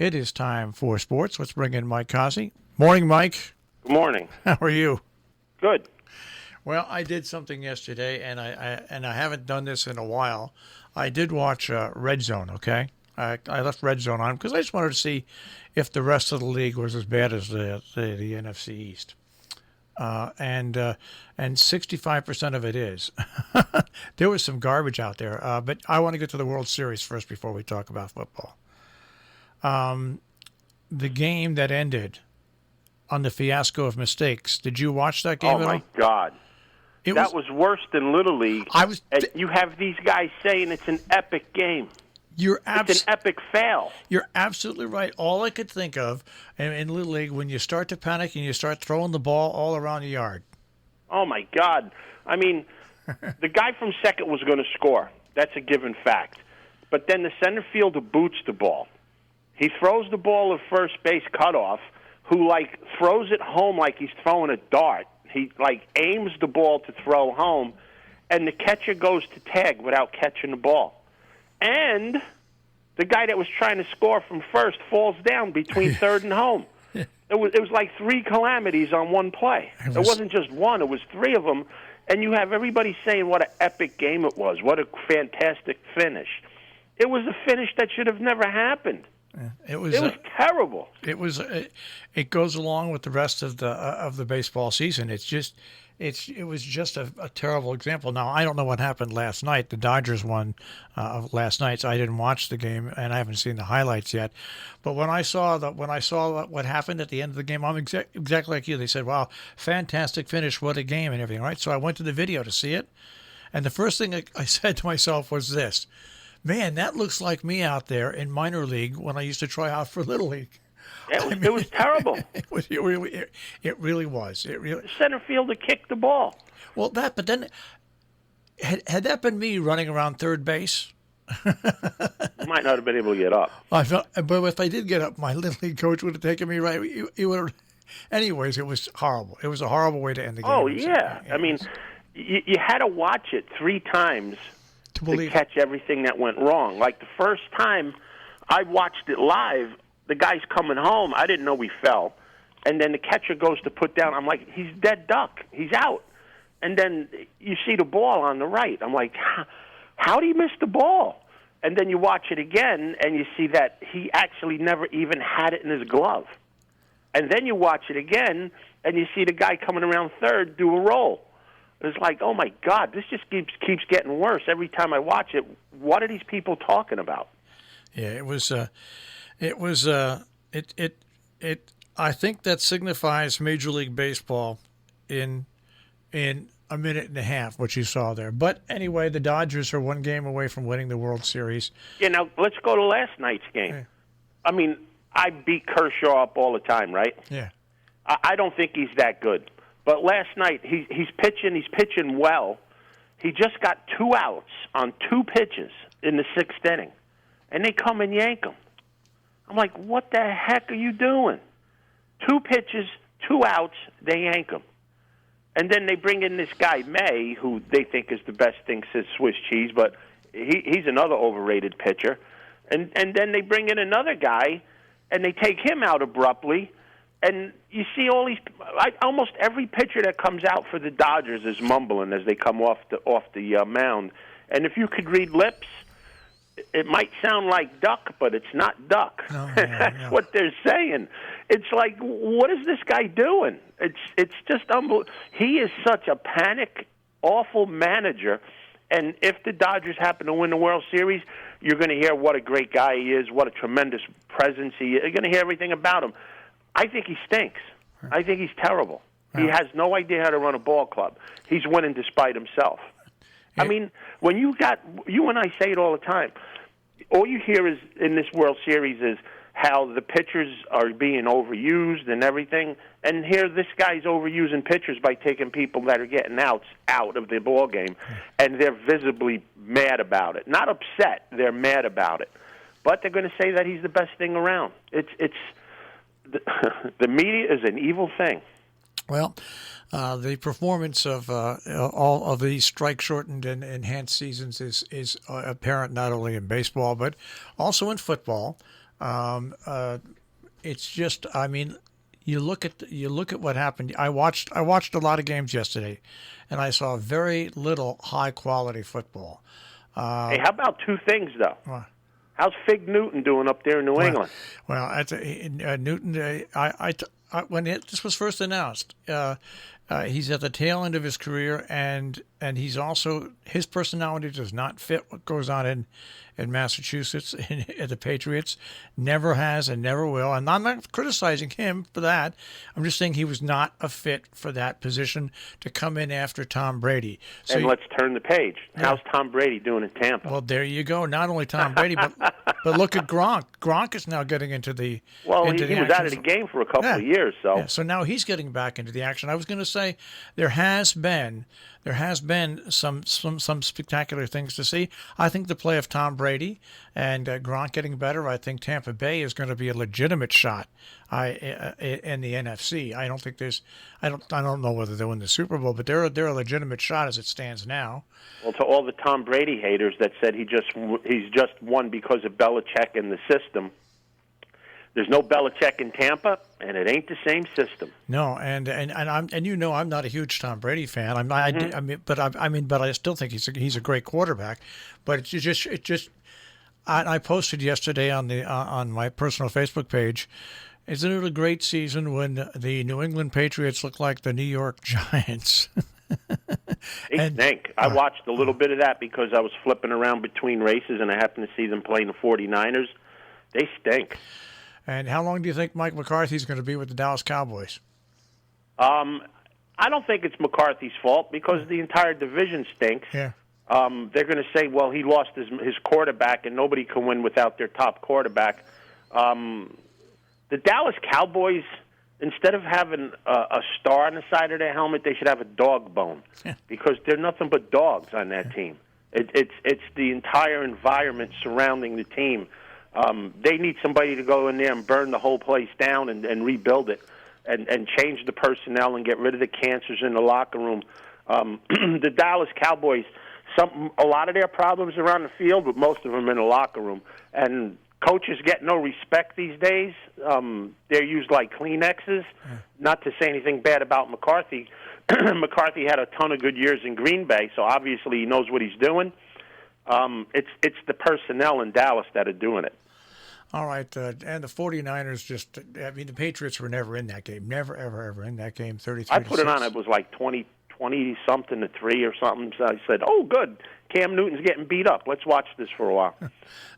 It is time for sports. Let's bring in Mike Cozzi. Morning, Mike. Good morning. How are you? Good. Well, I did something yesterday, and I haven't done this in a while. I did watch Red Zone. Okay, I left Red Zone on because I just wanted to see if the rest of the league was as bad as the NFC East. And 65% of it is. There was some garbage out there, but I want to get to the World Series first before we talk about football. The game that ended on the fiasco of mistakes. Did you watch that game at all? Oh, my God. That was worse than Little League. You have these guys saying it's an epic game. It's an epic fail. You're absolutely right. All I could think of in Little League, when you start to panic and you start throwing the ball all around the yard. Oh, my God. I mean, the guy from second was going to score. That's a given fact. But then the center fielder boots the ball. He throws the ball at first base cutoff, who, throws it home like he's throwing a dart. He, aims the ball to throw home, and the catcher goes to tag without catching the ball. And the guy that was trying to score from first falls down between third and home. It was like three calamities on one play. It wasn't just one. It was three of them. And you have everybody saying what an epic game it was, what a fantastic finish. It was a finish that should have never happened. It was terrible. It goes along with the rest of the baseball season. It was just a terrible example. Now, I don't know what happened last night. The Dodgers won last night, so I didn't watch the game, and I haven't seen the highlights yet. But when I saw what happened at the end of the game, I'm exactly like you. They said, "Wow, fantastic finish! What a game!" and everything. Right? So I went to the video to see it, and the first thing I said to myself was this: "Man, that looks like me out there in minor league when I used to try out for Little League." It was terrible. It really was. The center fielder kicked the ball. Well, but then, had that been me running around third base? You might not have been able to get up. But if I did get up, my Little League coach would have taken me right. He would have. Anyways, it was horrible. It was a horrible way to end the game. Oh, yeah. I mean, you had to watch it 3 times to catch everything that went wrong. Like the first time I watched it live, the guy's coming home. I didn't know he fell. And then the catcher goes to put down. I'm like, he's dead duck. He's out. And then you see the ball on the right. I'm like, how do you miss the ball? And then you watch it again, and you see that he actually never even had it in his glove. And then you watch it again, and you see the guy coming around third do a roll. It's like, oh, my God, this just keeps getting worse every time I watch it. What are these people talking about? Yeah, I think that signifies Major League Baseball in a minute and a half, what you saw there. But anyway, the Dodgers are one game away from winning the World Series. Yeah, now let's go to last night's game. Yeah. I mean, I beat Kershaw up all the time, right? Yeah. I don't think he's that good. But last night, he's pitching well. He just got 2 outs on 2 pitches in the 6th inning. And they come and yank him. I'm like, what the heck are you doing? 2 pitches, 2 outs, they yank him. And then they bring in this guy, May, who they think is the best thing since Swiss cheese, but he's another overrated pitcher. And then they bring in another guy, and they take him out abruptly. And you see almost every pitcher that comes out for the Dodgers is mumbling as they come off the mound. And if you could read lips, it might sound like duck, but it's not duck. No, That's what they're saying. It's like, what is this guy doing? It's just unbelievable. He is such a panic, awful manager. And if the Dodgers happen to win the World Series, you're going to hear what a great guy he is, what a tremendous presence he is. You're going to hear everything about him. I think he stinks. I think he's terrible. He has no idea how to run a ball club. He's winning despite himself. I mean, when you and I say it all the time, all you hear is in this World Series is how the pitchers are being overused and everything. And here this guy's overusing pitchers by taking people that are getting outs out of the ball game, and they're visibly mad about it. Not upset, they're mad about it. But they're going to say that he's the best thing around. The media is an evil thing. Well, the performance of all of these strike-shortened and enhanced seasons is apparent not only in baseball but also in football. It's just, I mean, you look at what happened. I watched a lot of games yesterday, and I saw very little high quality football. Hey, how about two things though? Well, How's Fig Newton doing up there in New England? Well, Newton, when this was first announced, he's at the tail end of his career, and he's also, his personality does not fit what goes on in Massachusetts at the Patriots. Never has and never will. And I'm not criticizing him for that. I'm just saying he was not a fit for that position to come in after Tom Brady. So and let's turn the page. How's Tom Brady doing in Tampa? Well, there you go. Not only Tom Brady, but look at Gronk. Gronk is now getting into the he was out of the game for a couple of years. So now he's getting back into the action. I was going to say there has been some spectacular things to see. I think the play of Tom Brady and Gronk getting better. I think Tampa Bay is going to be a legitimate shot in the NFC. I don't think there's. I don't know whether they'll win the Super Bowl, but they're a legitimate shot as it stands now. Well, to all the Tom Brady haters that said he's just won because of Belichick and the system. There's no Belichick in Tampa, and it ain't the same system. No, and I'm not a huge Tom Brady fan. I'm not. But I still think he's a great quarterback. But it just. I posted yesterday on my personal Facebook page. Isn't it a great season when the New England Patriots look like the New York Giants? They stink. I watched a little bit of that because I was flipping around between races, and I happened to see them playing the 49ers. They stink. And how long do you think Mike McCarthy's going to be with the Dallas Cowboys? I don't think it's McCarthy's fault because the entire division stinks. Yeah. They're going to say, well, he lost his quarterback, and nobody can win without their top quarterback. The Dallas Cowboys, instead of having a star on the side of their helmet, they should have a dog bone because they're nothing but dogs on that team. It's the entire environment surrounding the team. They need somebody to go in there and burn the whole place down and rebuild it and change the personnel and get rid of the cancers in the locker room. The Dallas Cowboys, a lot of their problems around the field, but most of them in the locker room. And coaches get no respect these days. They're used like Kleenexes. Not to say anything bad about McCarthy. McCarthy had a ton of good years in Green Bay, so obviously he knows what he's doing. It's the personnel in Dallas that are doing it. All right, and the 49ers the Patriots were never in that game. Never, ever, ever in that game, 33-6. I put it on. It was like 20-something to 3 or something. So I said, oh, good. Cam Newton's getting beat up. Let's watch this for a while.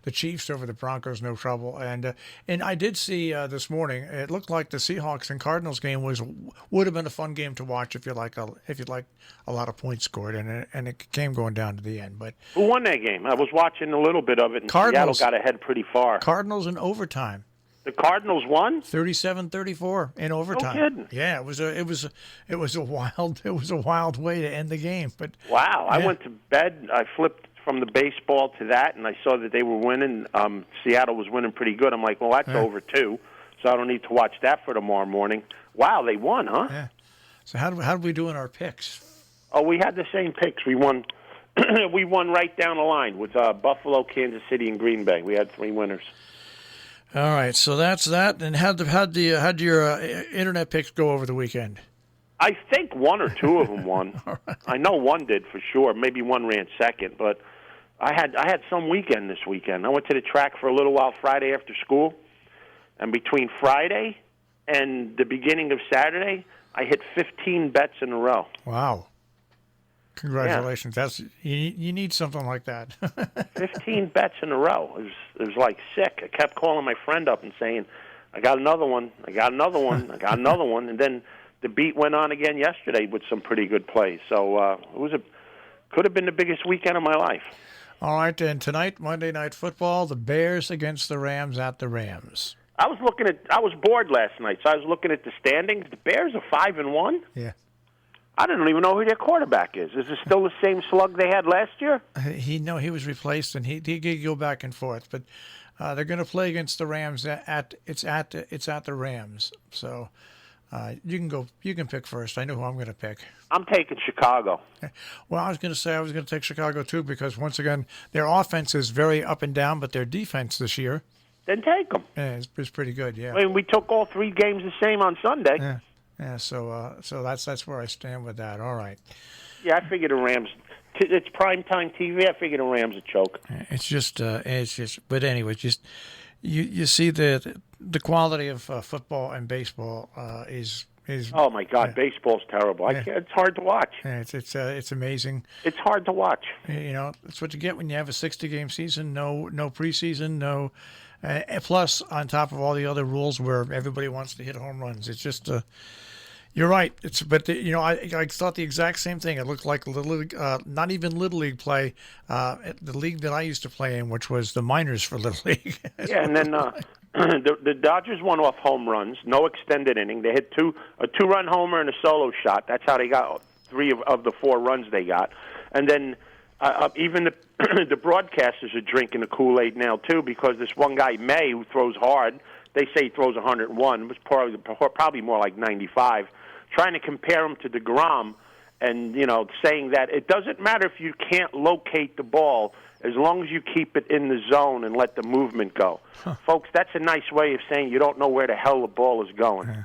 The Chiefs over the Broncos, no trouble. And I did see this morning. It looked like the Seahawks and Cardinals game would have been a fun game to watch if you like a lot of points scored, and it came going down to the end. But who won that game? I was watching a little bit of it, and Seattle got ahead pretty far. Cardinals in overtime. The Cardinals won 37-34 in overtime. No kidding. Yeah, it was a wild way to end the game. But wow, I went to bed. I flipped from the baseball to that, and I saw that they were winning. Seattle was winning pretty good. I'm like, well, that's over too, so I don't need to watch that for tomorrow morning. Wow, they won, huh? Yeah. So how did we do in our picks? Oh, we had the same picks. We won. We won right down the line with Buffalo, Kansas City, and Green Bay. We had 3 winners. All right, so that's that. And how'd your internet picks go over the weekend? I think 1 or 2 of them won. Right. I know one did for sure. Maybe one ran second, but I had some weekend this weekend. I went to the track for a little while Friday after school, and between Friday and the beginning of Saturday, I hit 15 bets in a row. Wow. Congratulations. Yeah. That's you need something like that. 15 bets in a row. It was like sick. I kept calling my friend up and saying, I got another one, I got another one, I got another one. And then the beat went on again yesterday with some pretty good plays. So it could have been the biggest weekend of my life. All right, and tonight, Monday Night Football, the Bears against the Rams at the Rams. I was bored last night, so I was looking at the standings. The Bears are 5-1. Yeah. I don't even know who their quarterback is. Is it still the same slug they had last year? He was replaced, and he could go back and forth. But they're going to play against the Rams. It's at the Rams. So you can pick first. I know who I'm going to pick. I'm taking Chicago. Well, I was going to take Chicago too because once again their offense is very up and down, but their defense this year. then take them. Yeah, it's pretty good. Yeah. I mean, we took all 3 games the same on Sunday. Yeah. Yeah. So that's where I stand with that. All right. Yeah, I figure the Rams. It's primetime TV. I figure the Rams will choke. It's just. But anyway, just you see the quality of football and baseball is. Oh my God, baseball's terrible. I can't, it's hard to watch. Yeah, it's amazing. It's hard to watch. You know, that's what you get when you have a 60-game season. No preseason. No. Plus, on top of all the other rules where everybody wants to hit home runs, it's just. You're right. I thought the exact same thing. It looked like little league, not even little league play. The league that I used to play in, which was the minors for little league. Yeah, and then the Dodgers won off home runs, no extended inning. They hit a 2-run homer and a solo shot. That's how they got 3 of the 4 runs they got. And then even the broadcasters are drinking the Kool-Aid now too, because this one guy May, who throws hard, they say he throws 101, was probably more like 95. Trying to compare him to DeGrom, and saying that it doesn't matter if you can't locate the ball as long as you keep it in the zone and let the movement go. Huh. Folks, that's a nice way of saying you don't know where the hell the ball is going.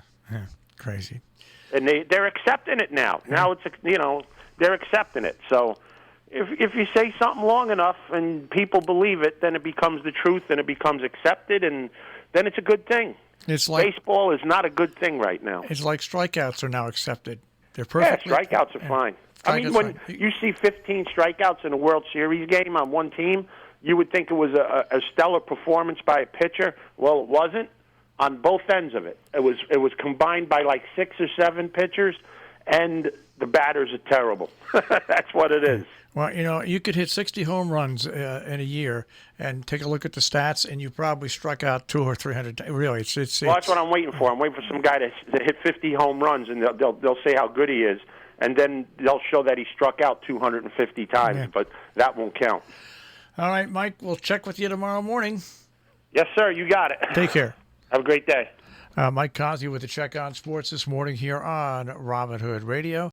Crazy. And they're accepting it now. Now it's they're accepting it. So if you say something long enough and people believe it, then it becomes the truth and it becomes accepted, and then it's a good thing. It's like baseball is not a good thing right now. It's like strikeouts are now accepted. They're perfect. Yeah, strikeouts are fine. I mean, when you see 15 strikeouts in a World Series game on one team, you would think it was a stellar performance by a pitcher. Well, it wasn't. On both ends of it, it was combined by like 6 or 7 pitchers, and the batters are terrible. That's what it is. Well, you could hit 60 home runs in a year, and take a look at the stats, and you probably struck out 200 or 300. Really, it's that's what I'm waiting for. I'm waiting for some guy to hit 50 home runs, and they'll say how good he is, and then they'll show that he struck out 250 times, but that won't count. All right, Mike, we'll check with you tomorrow morning. Yes, sir. You got it. Take care. Have a great day. Mike Cozzi with the Check on Sports this morning here on Robin Hood Radio.